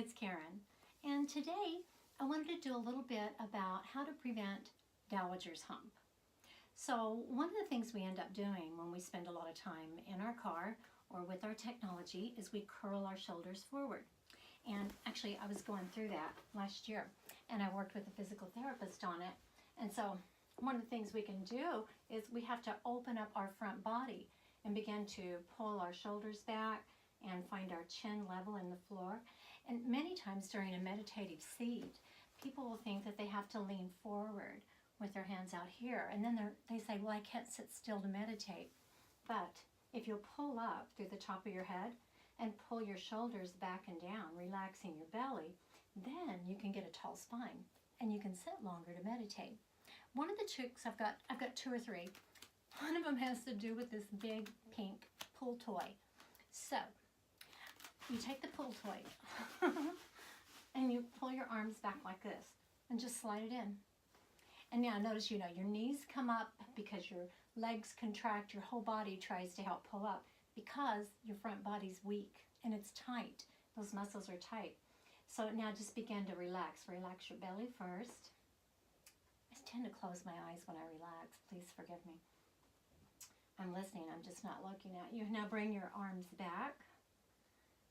it's Karen. And today I wanted to do a little bit about how to prevent Dowager's Hump. So one of the things we end up doing when we spend a lot of time in our car or with our technology is we curl our shoulders forward. And actually I was going through that last year and I worked with a physical therapist on it. And so one of the things we can do is we have to open up our front body and begin to pull our shoulders back and find our chin level in the floor. And many times during a meditative seat, people will think that they have to lean forward with their hands out here. And then they say, well, I can't sit still to meditate. But if you'll pull up through the top of your head and pull your shoulders back and down, relaxing your belly, then you can get a tall spine and you can sit longer to meditate. One of the tricks, I've got two or three. One of them has to do with this big pink pull toy. So you take the pull toy and you pull your arms back like this and just slide it in. And now notice, your knees come up because your legs contract, your whole body tries to help pull up because your front body's weak and it's tight. Those muscles are tight. So now just begin to relax. Relax your belly first. I tend to close my eyes when I relax. Please forgive me. I'm listening, I'm just not looking at you. Now bring your arms back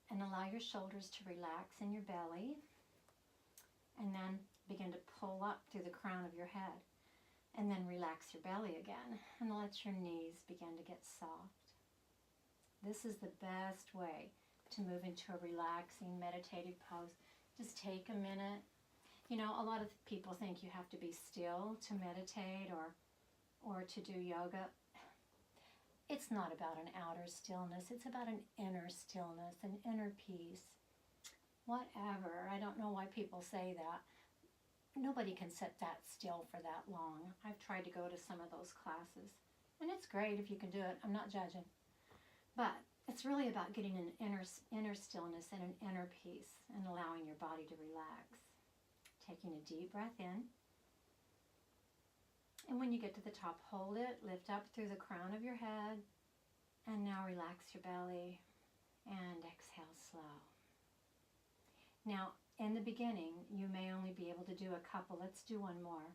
and allow your shoulders to relax in your belly. And then begin to pull up through the crown of your head. And then relax your belly again. And let your knees begin to get soft. This is the best way to move into a relaxing, meditative pose. Just take a minute. A lot of people think you have to be still to meditate or to do yoga. It's not about an outer stillness. It's about an inner stillness, an inner peace. Whatever. I don't know why people say that. Nobody can sit that still for that long. I've tried to go to some of those classes. And it's great if you can do it. I'm not judging. But it's really about getting an inner stillness and an inner peace and allowing your body to relax. Taking a deep breath in. And when you get to the top, hold it. Lift up through the crown of your head. And now relax your belly. And exhale slow. Now, in the beginning, you may only be able to do a couple. Let's do one more.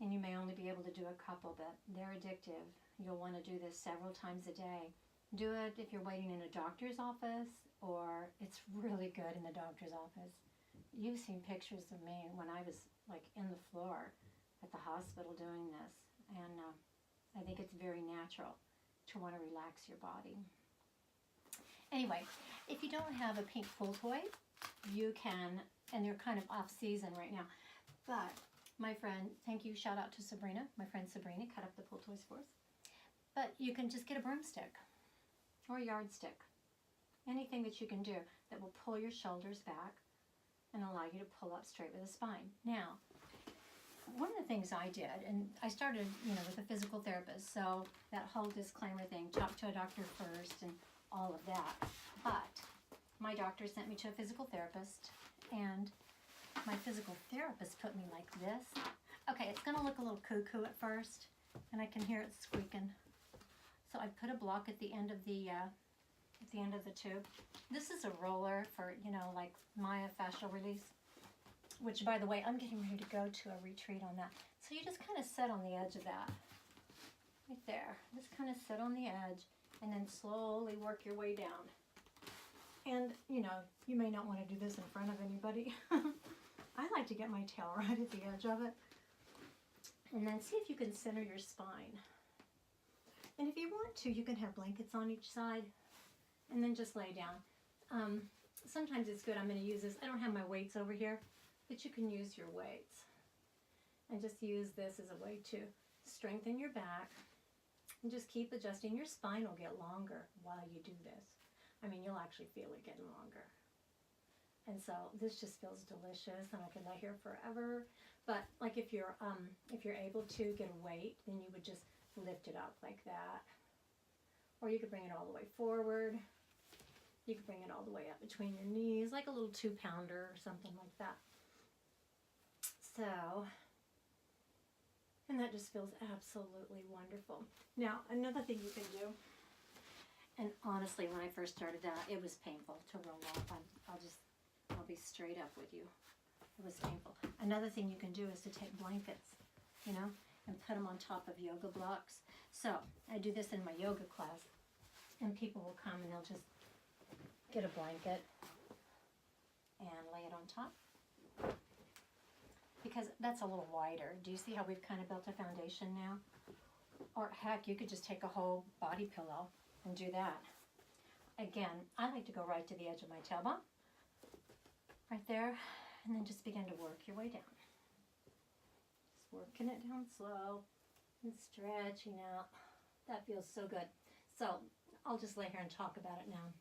And you may only be able to do a couple, but they're addictive. You'll want to do this several times a day. Do it if you're waiting in a doctor's office, or it's really good in the doctor's office. You've seen pictures of me when I was like in the floor at the hospital doing this. And I think it's very natural to want to relax your body. Anyway, if you don't have a pink pull toy, you can, and they're kind of off season right now. But my friend, thank you, shout out to Sabrina, my friend Sabrina, cut up the pull toys for us. But you can just get a broomstick or a yardstick. Anything that you can do that will pull your shoulders back and allow you to pull up straight with the spine. Now, one of the things I did, and I started, with a physical therapist, so that whole disclaimer thing, talk to a doctor first and all of that. But my doctor sent me to a physical therapist, and my physical therapist put me like this. Okay, it's gonna look a little cuckoo at first, and I can hear it squeaking. So I put a block at the end of the tube. This is a roller for, like myofascial release, which, by the way, I'm getting ready to go to a retreat on that. So you just kind of sit on the edge of that, right there. Just kind of sit on the edge and then slowly work your way down. And, you may not want to do this in front of anybody. I like to get my tail right at the edge of it. And then see if you can center your spine. And if you want to, you can have blankets on each side and then just lay down. Sometimes it's good. I'm going to use this. I don't have my weights over here, but you can use your weights. And just use this as a way to strengthen your back. And just keep adjusting. Your spine will get longer while you do this. I mean, you'll actually feel it getting longer. And so this just feels delicious, and I could lay here forever. But like if you're able to get a weight, then you would just lift it up like that. Or you could bring it all the way forward. You could bring it all the way up between your knees, like a little 2-pounder or something like that. So, and that just feels absolutely wonderful. Now, another thing you can do, And honestly, when I first started that, it was painful to roll off. I'll be straight up with you. It was painful. Another thing you can do is to take blankets, you know, and put them on top of yoga blocks. So I do this in my yoga class, and people will come and they'll just get a blanket and lay it on top, because that's a little wider. Do you see how we've kind of built a foundation now? Or heck, you could just take a whole body pillow and do that. Again, I like to go right to the edge of my tailbone, right there, and then just begin to work your way down. Just working it down slow and stretching out. That feels so good. So I'll just lay here and talk about it now.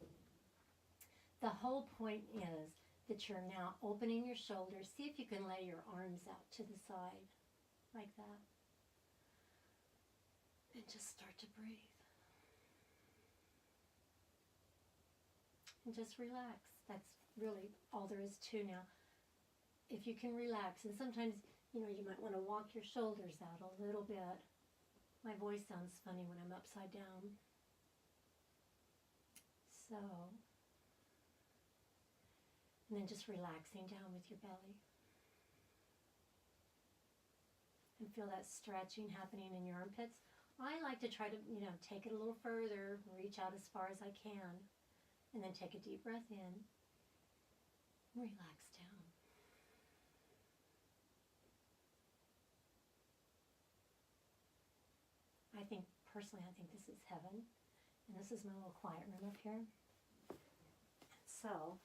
The whole point is that you're now opening your shoulders. See if you can lay your arms out to the side, like that. And just start to breathe. And just relax. That's really all there is to now. If you can relax, and sometimes, you know, you might want to walk your shoulders out a little bit. My voice sounds funny when I'm upside down. So, and then just relaxing down with your belly. And feel that stretching happening in your armpits. I like to try to, you know, take it a little further, reach out as far as I can, and then take a deep breath in, relax down. Personally, I think this is heaven, and this is my little quiet room up here. So,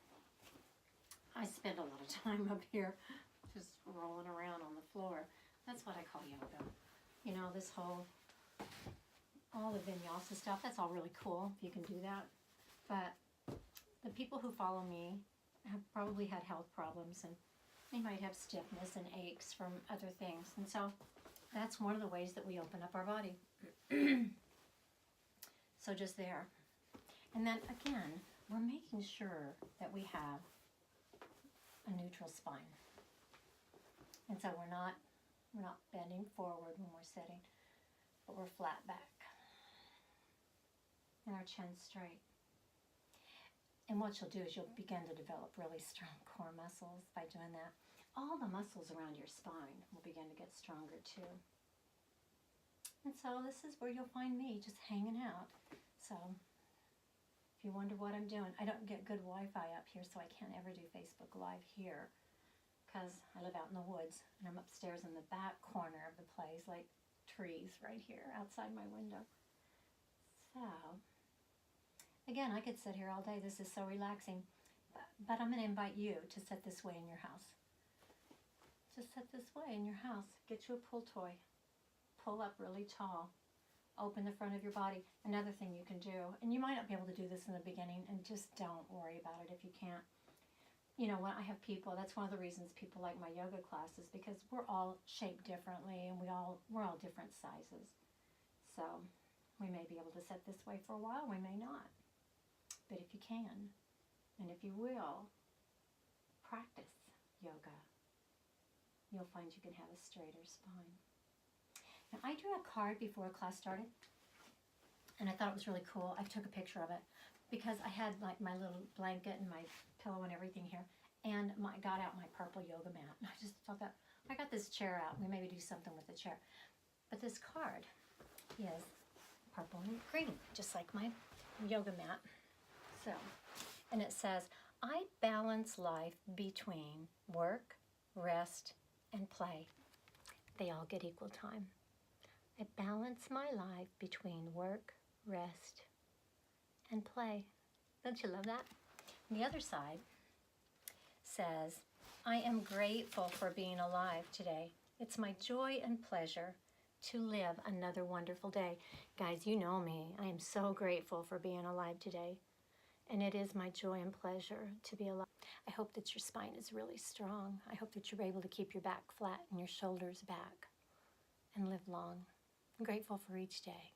I spend a lot of time up here, just rolling around on the floor. That's what I call yoga. You know, this whole, all the vinyasa stuff, that's all really cool if you can do that. But the people who follow me have probably had health problems, and they might have stiffness and aches from other things. And so that's one of the ways that we open up our body. So just there. And then again, we're making sure that we have a neutral spine. And so we're not bending forward when we're sitting, but we're flat back. And our chin's straight. And what you'll do is you'll begin to develop really strong core muscles by doing that. All the muscles around your spine will begin to get stronger too. And so this is where you'll find me, just hanging out. So if you wonder what I'm doing, I don't get good Wi-Fi up here, so I can't ever do Facebook Live here because I live out in the woods, and I'm upstairs in the back corner of the place, like trees right here outside my window. So again, I could sit here all day. This is so relaxing. But I'm going to invite you to sit this way in your house. Just sit this way in your house. Get you a pull toy. Pull up really tall. Open the front of your body. Another thing you can do, and you might not be able to do this in the beginning, and just don't worry about it if you can't. You know, when I have people, that's one of the reasons people like my yoga classes, because we're all shaped differently, and we're all different sizes. So we may be able to sit this way for a while, we may not. But if you can, and if you will, practice yoga, you'll find you can have a straighter spine. Now, I drew a card before class started, and I thought it was really cool. I took a picture of it because I had like my little blanket and my pillow and everything here, and I got out my purple yoga mat. And I just thought that I got this chair out. We maybe do something with the chair. But this card is purple and green, just like my yoga mat. So, and it says, I balance life between work, rest, and play. They all get equal time. I balance my life between work, rest, and play. Don't you love that? And the other side says, I am grateful for being alive today. It's my joy and pleasure to live another wonderful day. Guys, you know me. I am so grateful for being alive today. And it is my joy and pleasure to be alive. I hope that your spine is really strong. I hope that you're able to keep your back flat and your shoulders back and live long. I'm grateful for each day.